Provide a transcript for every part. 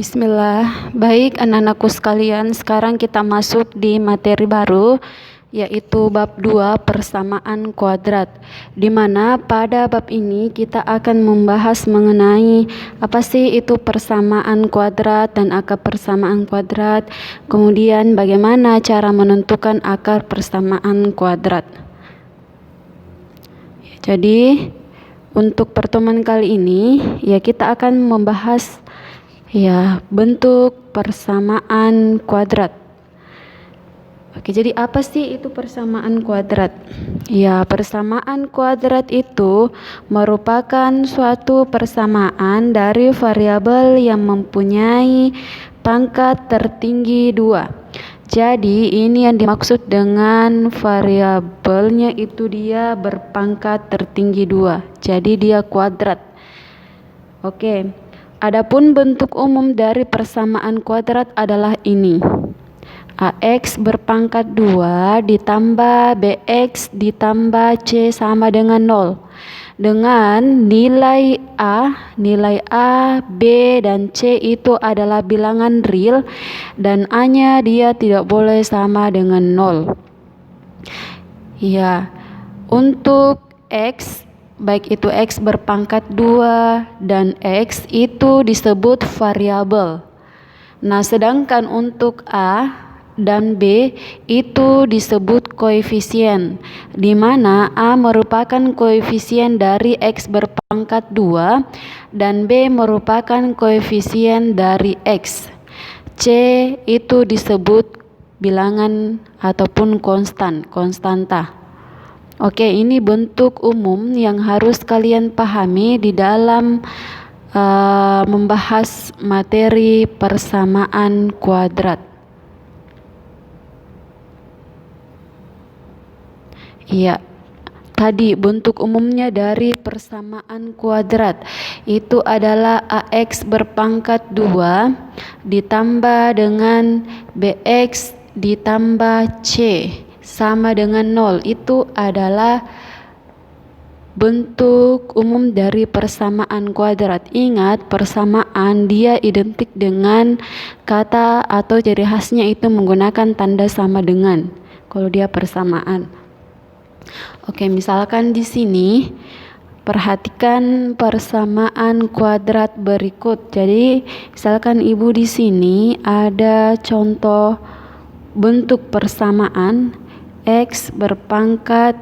Bismillah. Baik anak-anakku sekalian, sekarang kita masuk di materi baru, yaitu bab 2 persamaan kuadrat, di mana pada bab ini kita akan membahas mengenai apa sih itu persamaan kuadrat dan akar persamaan kuadrat, kemudian bagaimana cara menentukan akar persamaan kuadrat. Jadi untuk pertemuan kali ini kita akan membahas bentuk persamaan kuadrat. Oke, jadi apa sih itu persamaan kuadrat? Persamaan kuadrat itu merupakan suatu persamaan dari variabel yang mempunyai pangkat tertinggi 2. Jadi ini yang dimaksud dengan variabelnya itu dia berpangkat tertinggi 2. Jadi dia kuadrat. Oke. Adapun bentuk umum dari persamaan kuadrat adalah ini. AX berpangkat 2 ditambah BX ditambah C sama dengan 0. Dengan nilai A, B, dan C itu adalah bilangan real dan A-nya dia tidak boleh sama dengan 0. Untuk X, baik itu X berpangkat 2 dan X itu disebut variabel. Nah, sedangkan untuk A dan B itu disebut koefisien, di mana A merupakan koefisien dari X berpangkat 2 dan B merupakan koefisien dari X. C itu disebut bilangan ataupun konstanta. Oke, ini bentuk umum yang harus kalian pahami di dalam membahas materi persamaan kuadrat. Tadi bentuk umumnya dari persamaan kuadrat itu adalah AX berpangkat 2 ditambah dengan BX ditambah C sama dengan 0. Itu adalah bentuk umum dari persamaan kuadrat. Ingat, persamaan dia identik dengan kata atau ciri khasnya itu menggunakan tanda sama dengan kalau dia persamaan. Oke, misalkan di sini perhatikan persamaan kuadrat berikut. Jadi, misalkan Ibu di sini ada contoh bentuk persamaan X berpangkat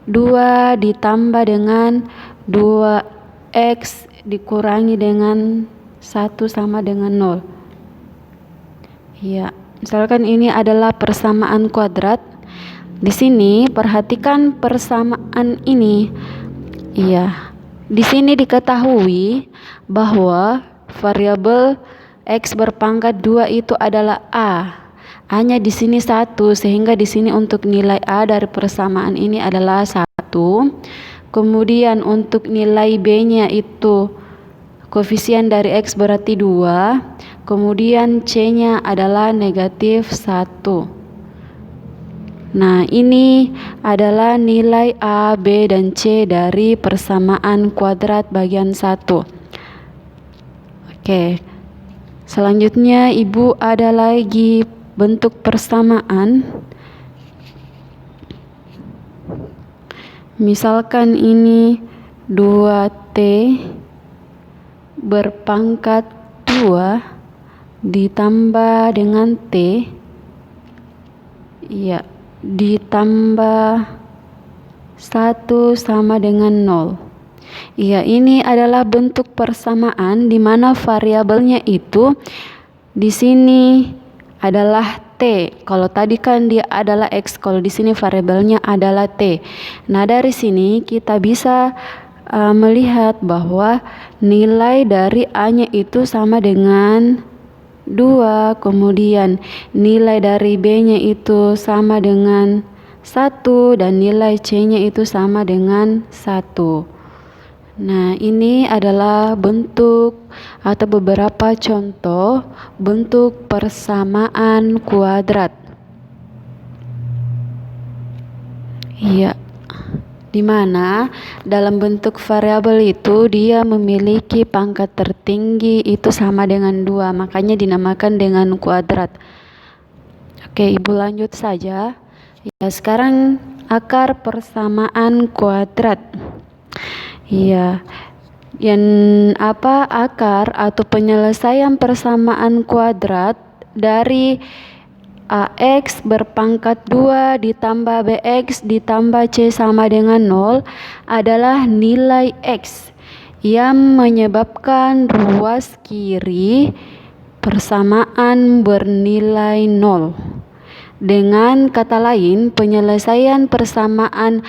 2 ditambah dengan 2X dikurangi dengan 1 sama dengan 0. Misalkan ini adalah persamaan kuadrat. Di sini perhatikan persamaan ini. Di sini diketahui bahwa variabel X berpangkat 2 itu adalah A. A-nya di sini 1, sehingga di sini untuk nilai A dari persamaan ini adalah 1. Kemudian untuk nilai B-nya itu koefisien dari X berarti 2. Kemudian C-nya adalah negatif 1. Nah, ini adalah nilai A, B, dan C dari persamaan kuadrat bagian 1. Oke. Selanjutnya Ibu ada lagi bentuk persamaan. Misalkan ini 2T berpangkat 2 ditambah dengan T ditambah 1 sama dengan 0. Ini adalah bentuk persamaan di mana variabelnya itu di sini adalah T. Kalau tadi kan dia adalah X, kalau di sini variabelnya adalah T. Nah, dari sini kita bisa melihat bahwa nilai dari A-nya itu sama dengan 2, kemudian nilai dari B-nya itu sama dengan 1 dan nilai C-nya itu sama dengan 1. Nah, ini adalah bentuk atau beberapa contoh bentuk persamaan kuadrat. di mana dalam bentuk variabel itu dia memiliki pangkat tertinggi itu sama dengan 2, makanya dinamakan dengan kuadrat. Oke, Ibu lanjut saja. Ya, sekarang akar persamaan kuadrat. Iya. Yang akar atau penyelesaian persamaan kuadrat dari AX berpangkat 2 ditambah BX ditambah C sama dengan 0 adalah nilai X yang menyebabkan ruas kiri persamaan bernilai 0. Dengan kata lain, penyelesaian persamaan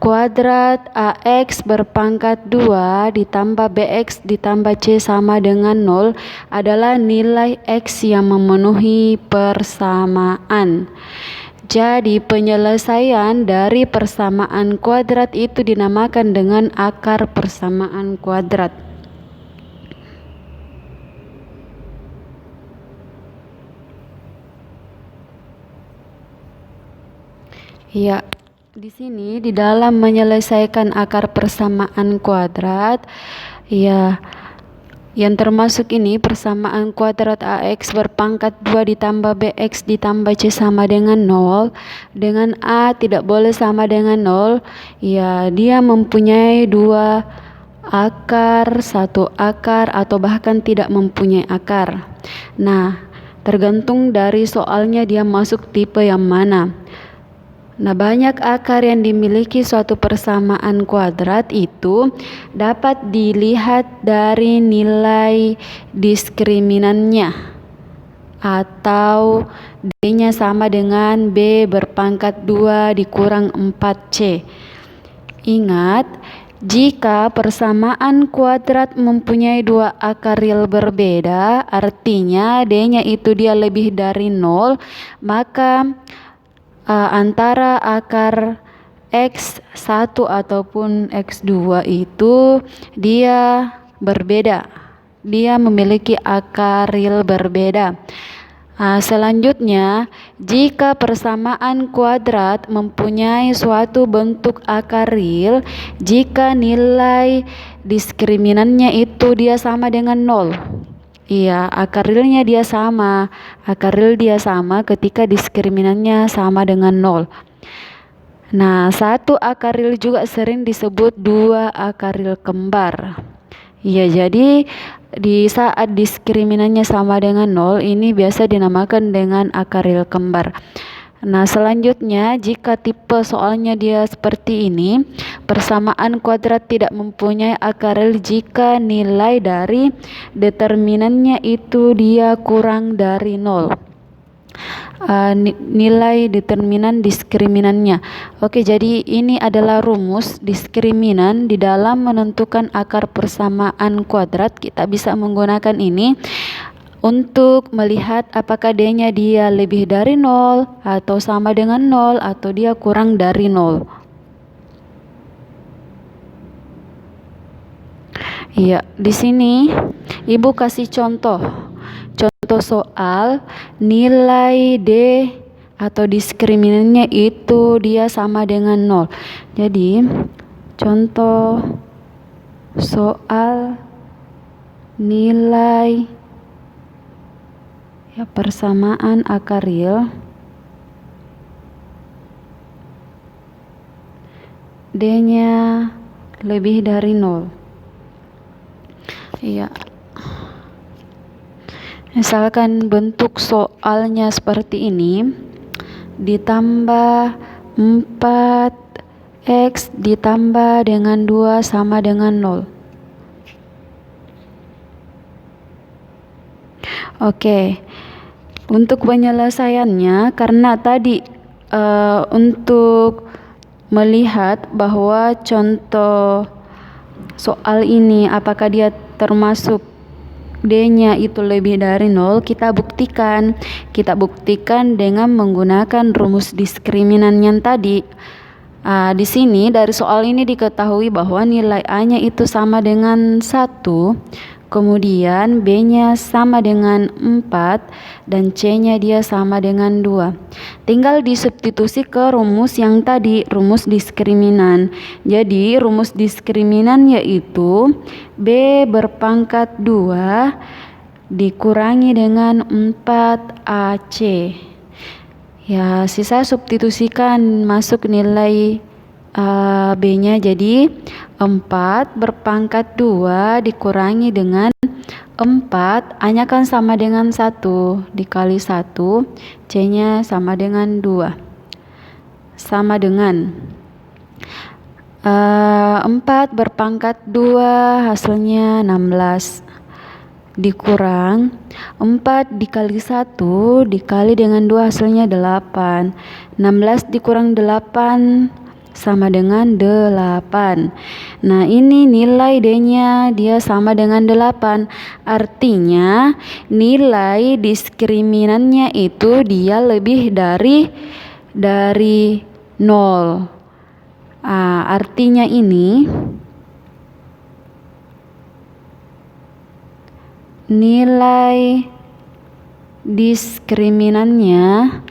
kuadrat AX berpangkat 2 ditambah BX ditambah C sama dengan 0 adalah nilai X yang memenuhi persamaan. Jadi penyelesaian dari persamaan kuadrat itu dinamakan dengan akar persamaan kuadrat. Ya. Di sini di dalam menyelesaikan akar persamaan kuadrat, ya, yang termasuk ini persamaan kuadrat AX berpangkat 2 ditambah BX ditambah C sama dengan 0, dengan A tidak boleh sama dengan 0, ya, dia mempunyai 2 akar, 1 akar, atau bahkan tidak mempunyai akar. Nah, tergantung dari soalnya dia masuk tipe yang mana. Nah, banyak akar yang dimiliki suatu persamaan kuadrat itu dapat dilihat dari nilai diskriminannya atau D-nya sama dengan B berpangkat 2 dikurang 4C. Ingat, jika persamaan kuadrat mempunyai 2 akar real berbeda, artinya D-nya itu dia lebih dari 0, maka antara akar X1 ataupun X2 itu dia berbeda. Dia memiliki akar real berbeda. Selanjutnya, jika persamaan kuadrat mempunyai suatu bentuk akar real, jika nilai diskriminannya itu dia sama dengan 0. Iya, akar realnya dia sama. Akar real dia sama ketika diskriminannya sama dengan 0. Nah, satu akar real juga sering disebut 2 akar real kembar. Iya, jadi di saat diskriminannya sama dengan 0, ini biasa dinamakan dengan akar real kembar. Nah, selanjutnya jika tipe soalnya dia seperti ini, persamaan kuadrat tidak mempunyai akar real jika nilai dari determinannya itu dia kurang dari 0. Nilai determinan diskriminannya. Oke, jadi ini adalah rumus diskriminan di dalam menentukan akar persamaan kuadrat. Kita bisa menggunakan ini untuk melihat apakah D-nya dia lebih dari 0 atau sama dengan 0 atau dia kurang dari 0. Iya, di sini Ibu kasih contoh soal nilai D atau diskriminannya itu dia sama dengan 0. Jadi, contoh soal nilai persamaan akar real D-nya lebih dari 0. Iya. Misalkan bentuk soalnya seperti ini, ditambah 4X ditambah dengan 2 sama dengan 0. Oke, untuk penyelesaiannya, karena tadi untuk melihat bahwa contoh soal ini apakah dia termasuk D-nya itu lebih dari 0, kita buktikan dengan menggunakan rumus diskriminan yang tadi. Di sini dari soal ini diketahui bahwa nilai A-nya itu sama dengan 1 Kemudian B-nya sama dengan 4 dan C-nya dia sama dengan 2. Tinggal disubstitusi ke rumus yang tadi, rumus diskriminan. Jadi rumus diskriminan yaitu B berpangkat 2 dikurangi dengan 4AC. Ya, sisa substitusikan masuk nilai B-nya, jadi 4 berpangkat 2 dikurangi dengan 4, A-nya kan sama dengan 1 dikali 1, C-nya sama dengan 2. Sama dengan 4 berpangkat 2 hasilnya 16 dikurang 4 dikali 1 dikali dengan 2 hasilnya 8. 16 dikurang 8 sama dengan 8. Nah, ini nilai D-nya dia sama dengan 8. Artinya nilai diskriminannya itu dia lebih dari 0. Artinya ini nilai diskriminannya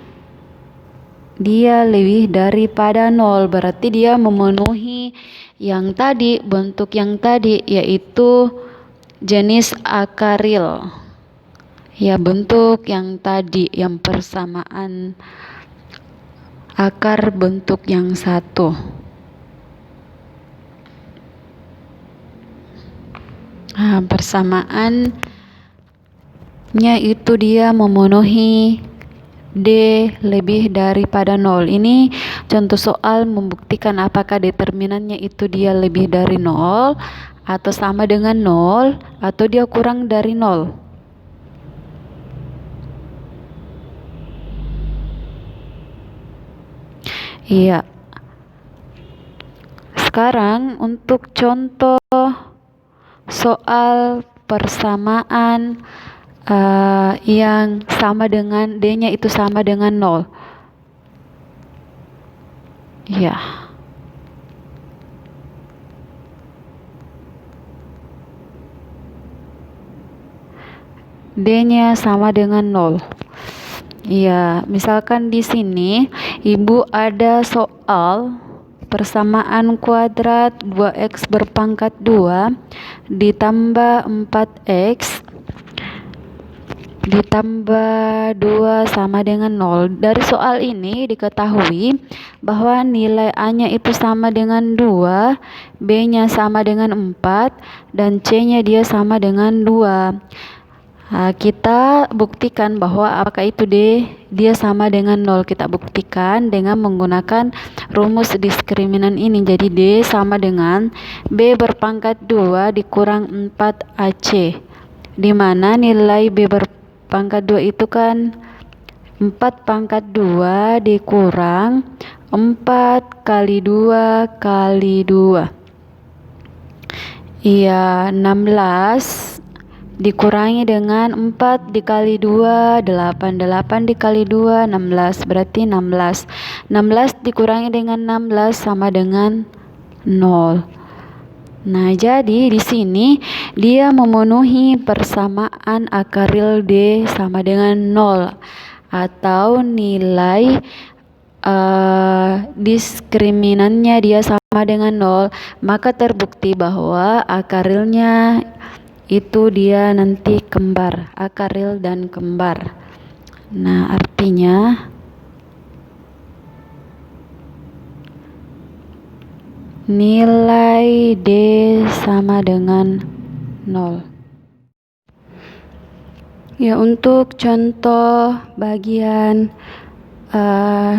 dia lebih daripada 0, berarti dia memenuhi yang tadi, bentuk yang tadi, yaitu jenis akaril. Ya, bentuk yang tadi, yang persamaan akar bentuk yang satu. Persamaannya itu dia memenuhi D lebih daripada 0. Ini contoh soal membuktikan apakah determinannya itu dia lebih dari 0 atau sama dengan 0 atau dia kurang dari 0. Iya. Sekarang untuk contoh soal persamaan yang sama dengan D-nya itu sama dengan 0. Ya. D-nya sama dengan 0. Iya, misalkan di sini Ibu ada soal persamaan kuadrat 2x berpangkat 2 ditambah 4x ditambah 2 sama dengan 0. Dari soal ini diketahui bahwa nilai A-nya itu sama dengan 2, B-nya sama dengan 4, dan C-nya dia sama dengan 2. Kita buktikan bahwa apakah itu dia sama dengan 0. Kita buktikan dengan menggunakan rumus diskriminan ini. Jadi D sama dengan B berpangkat 2 dikurang 4AC, di mana nilai B berpangkat 2 itu kan 4 pangkat 2 dikurang 4 kali 2 kali 2. Iya, 16 dikurangi dengan 4 dikali 2, 8. 8 dikali 2, 16. Berarti 16. 16 dikurangi dengan 16 sama dengan 0. Nah, jadi di sini dia memenuhi persamaan akaril D sama dengan 0 atau nilai diskriminannya dia sama dengan 0, maka terbukti bahwa akarilnya itu dia nanti kembar, akaril dan kembar. Nah, artinya nilai D sama dengan 0. Ya, untuk contoh bagian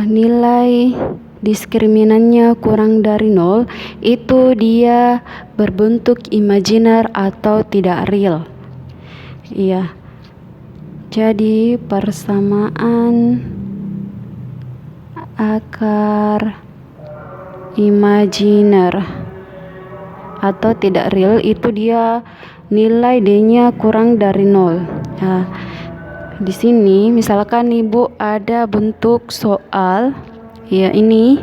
nilai diskriminannya kurang dari 0, itu dia berbentuk imajiner atau tidak real. Iya. Jadi persamaan akar imajiner atau tidak real itu dia nilai D-nya kurang dari 0. Nah, di sini misalkan Ibu ada bentuk soal, ya ini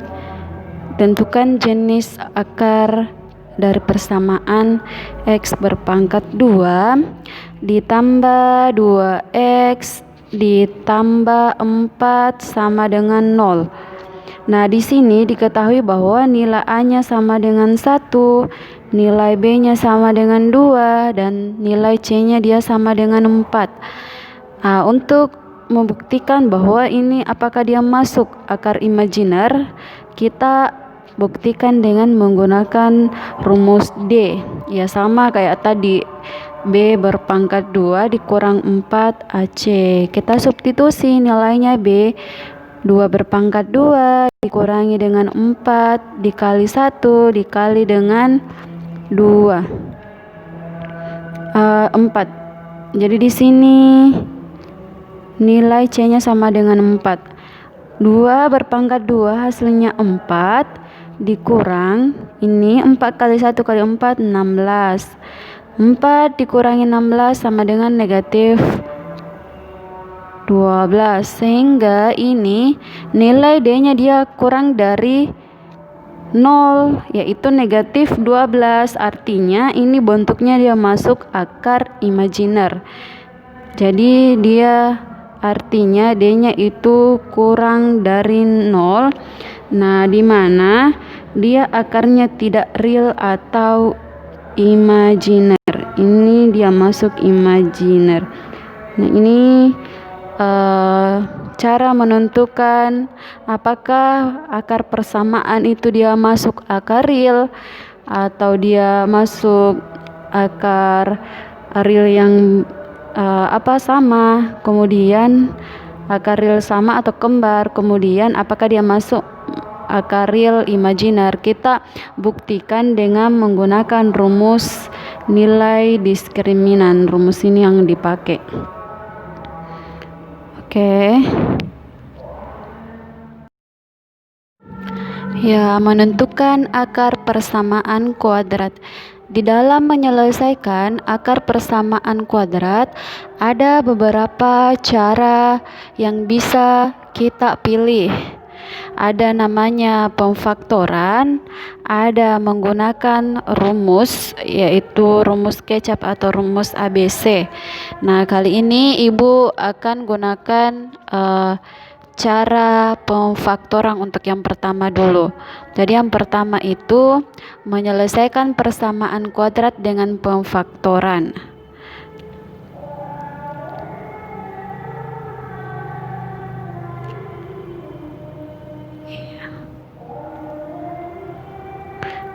tentukan jenis akar dari persamaan X berpangkat 2 ditambah 2X ditambah 4 sama dengan 0. Nah, di sini diketahui bahwa nilai A-nya sama dengan 1, nilai B-nya sama dengan 2, dan nilai C-nya dia sama dengan 4. Nah, untuk membuktikan bahwa ini apakah dia masuk akar imajiner, kita buktikan dengan menggunakan rumus D. Ya, sama kayak tadi, B berpangkat 2 dikurang 4 AC. Kita substitusi nilainya B, 2 berpangkat 2 dikurangi dengan 4 dikali 1 dikali dengan 2. 4. Jadi di sini nilai C-nya sama dengan 4. 2 berpangkat 2 hasilnya 4 dikurang ini 4 kali 1 kali 4 16. 4 dikurangi 16 sama dengan negatif 12, sehingga ini nilai D-nya dia kurang dari 0, yaitu negatif 12. Artinya ini bentuknya dia masuk akar imajiner. Jadi dia artinya D-nya itu kurang dari 0. Nah, di mana dia akarnya tidak real atau imajiner. Ini dia masuk imajiner. Nah, ini cara menentukan apakah akar persamaan itu dia masuk akar real atau dia masuk akar real yang sama, kemudian akar real sama atau kembar, kemudian apakah dia masuk akar real imajiner. Kita buktikan dengan menggunakan rumus nilai diskriminan. Rumus ini yang dipakai. Oke. Ya, menentukan akar persamaan kuadrat. Di dalam menyelesaikan akar persamaan kuadrat, ada beberapa cara yang bisa kita pilih. Ada namanya pemfaktoran, ada menggunakan rumus, yaitu rumus kecap atau rumus ABC. Nah, kali ini Ibu akan gunakan cara pemfaktoran untuk yang pertama dulu. Jadi yang pertama itu menyelesaikan persamaan kuadrat dengan pemfaktoran.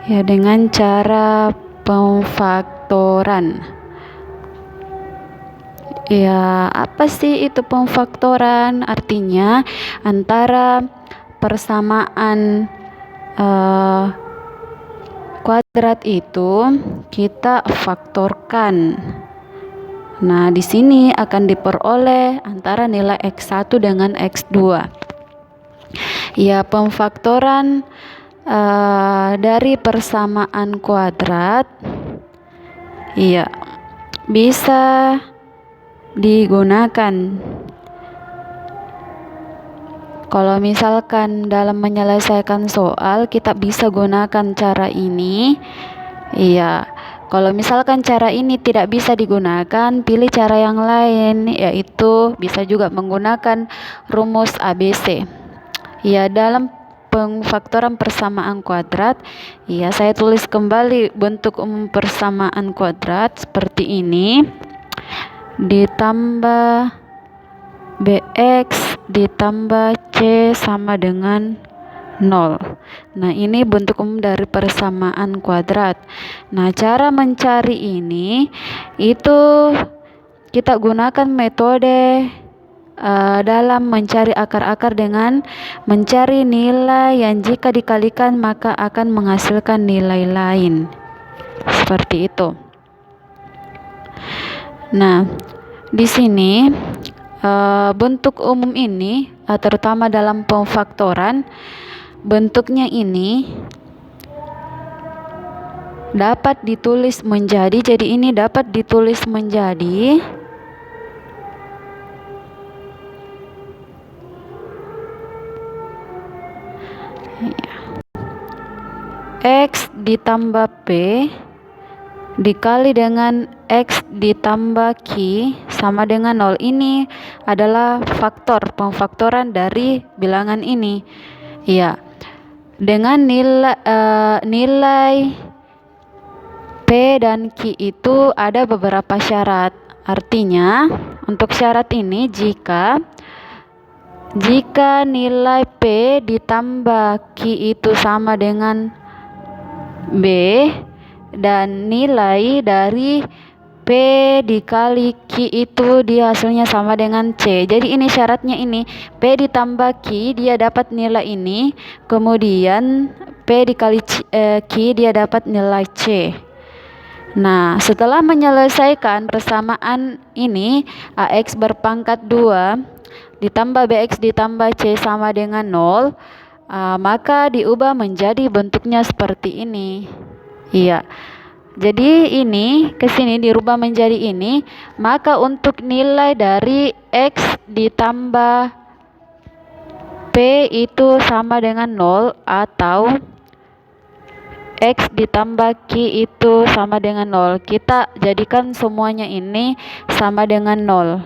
Ya, dengan cara pemfaktoran. Ya, apa sih itu pemfaktoran? Artinya antara persamaan kuadrat itu kita faktorkan. Nah, di sini akan diperoleh antara nilai X1 dengan X2. Ya, pemfaktoran dari persamaan kuadrat iya bisa digunakan kalau misalkan dalam menyelesaikan soal kita bisa gunakan cara ini. Iya, kalau misalkan cara ini tidak bisa digunakan, pilih cara yang lain, yaitu bisa juga menggunakan rumus ABC. Ya, dalam pemfaktoran persamaan kuadrat, ya saya tulis kembali bentuk umum persamaan kuadrat seperti ini, ditambah BX ditambah C sama dengan 0. Nah, ini bentuk umum dari persamaan kuadrat. Nah, cara mencari ini itu kita gunakan metode dalam mencari akar-akar dengan mencari nilai yang jika dikalikan maka akan menghasilkan nilai lain. Seperti itu. Nah, di sini bentuk umum ini terutama dalam pemfaktoran bentuknya ini dapat ditulis menjadi, jadi ini dapat ditulis menjadi X ditambah P dikali dengan X ditambah Q sama dengan 0. Ini adalah pemfaktoran dari bilangan ini. Ya, dengan nilai P dan Q itu ada beberapa syarat. Artinya, untuk syarat ini jika nilai P ditambah Q itu sama dengan B dan nilai dari P dikali Q itu dia hasilnya sama dengan C. Jadi ini syaratnya ini, P ditambah Q dia dapat nilai ini, kemudian P dikali Q dia dapat nilai C. Nah, setelah menyelesaikan persamaan ini, AX berpangkat 2 ditambah BX ditambah C sama dengan 0, maka diubah menjadi bentuknya seperti ini. Iya. Jadi ini ke sini dirubah menjadi ini, maka untuk nilai dari X ditambah P itu sama dengan 0 atau X ditambah Q itu sama dengan 0. Kita jadikan semuanya ini sama dengan 0.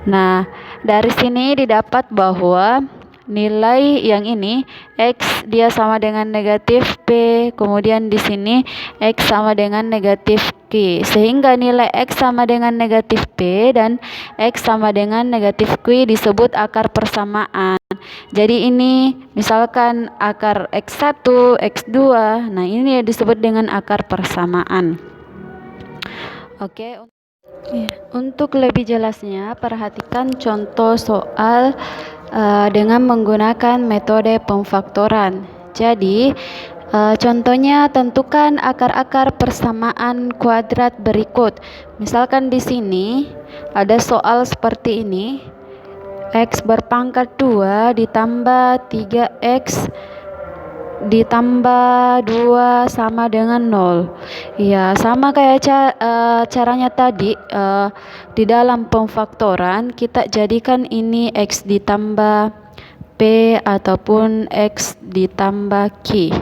Nah, dari sini didapat bahwa nilai yang ini X dia sama dengan negatif P, kemudian di sini X sama dengan negatif Q, sehingga nilai X sama dengan negatif P dan X sama dengan negatif Q disebut akar persamaan. Jadi ini misalkan akar X1, X2, nah ini disebut dengan akar persamaan. Oke. Untuk lebih jelasnya, perhatikan contoh soal dengan menggunakan metode pemfaktoran. Jadi, contohnya tentukan akar-akar persamaan kuadrat berikut. Misalkan di sini ada soal seperti ini. X berpangkat 2 ditambah 3X ditambah 2 sama dengan 0. Ya, sama kayak caranya tadi, di dalam pemfaktoran kita jadikan ini X ditambah P ataupun X ditambah Q.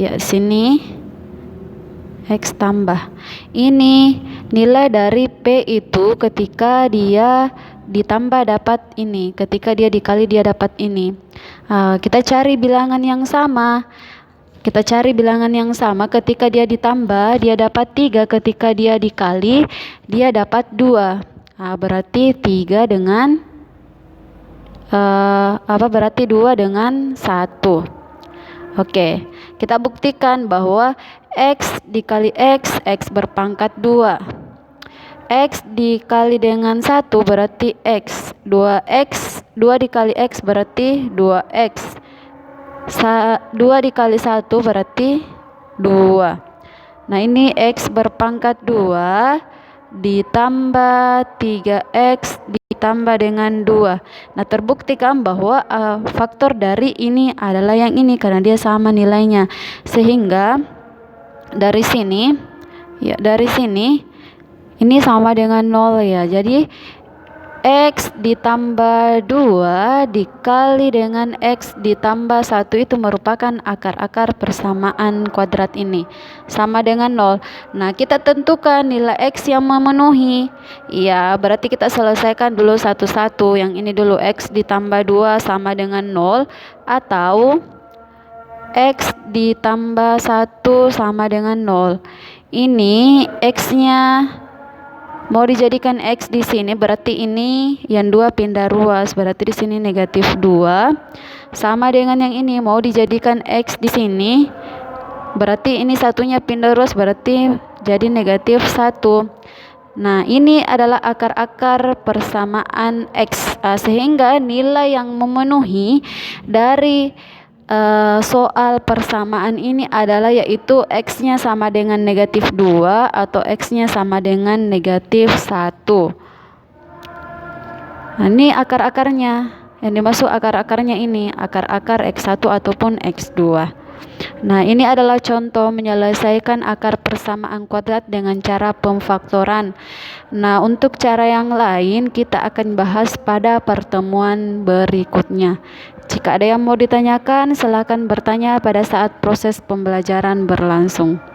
Ya, sini X tambah. Ini nilai dari P itu ketika dia ditambah dapat ini, ketika dia dikali dia dapat ini. Kita cari bilangan yang sama. Ketika dia ditambah dia dapat 3, ketika dia dikali dia dapat 2. Berarti 3 dengan berarti 2 dengan 1. Oke, kita buktikan bahwa X dikali X berpangkat 2. X dikali dengan 1 berarti X. 2 dikali X berarti 2X. 2 dikali 1 berarti 2. Nah, ini X berpangkat 2 ditambah 3X ditambah dengan 2. Nah, terbuktikan bahwa faktor dari ini adalah yang ini karena dia sama nilainya. Sehingga dari sini ini sama dengan 0 ya. Jadi X ditambah 2 dikali dengan X ditambah 1 itu merupakan akar-akar persamaan kuadrat ini. Sama dengan 0. Nah, kita tentukan nilai X yang memenuhi. Ya, berarti kita selesaikan dulu satu-satu. Yang ini dulu, X ditambah 2 sama dengan 0 atau X ditambah 1 sama dengan 0. Ini X-nya mau dijadikan X di sini, berarti ini yang 2 pindah ruas, berarti di sini negatif 2 sama dengan yang ini mau dijadikan X di sini, berarti ini satunya pindah ruas, berarti jadi negatif 1. Nah, ini adalah akar-akar persamaan X, sehingga nilai yang memenuhi dari soal persamaan ini adalah yaitu X-nya sama dengan negatif 2 atau X-nya sama dengan negatif 1. Nah, ini akar-akarnya. Yang dimaksud akar-akarnya ini akar-akar X1 ataupun X2. Nah, ini adalah contoh menyelesaikan akar persamaan kuadrat dengan cara pemfaktoran. Nah, untuk cara yang lain kita akan bahas pada pertemuan berikutnya. Jika ada yang mau ditanyakan, silakan bertanya pada saat proses pembelajaran berlangsung.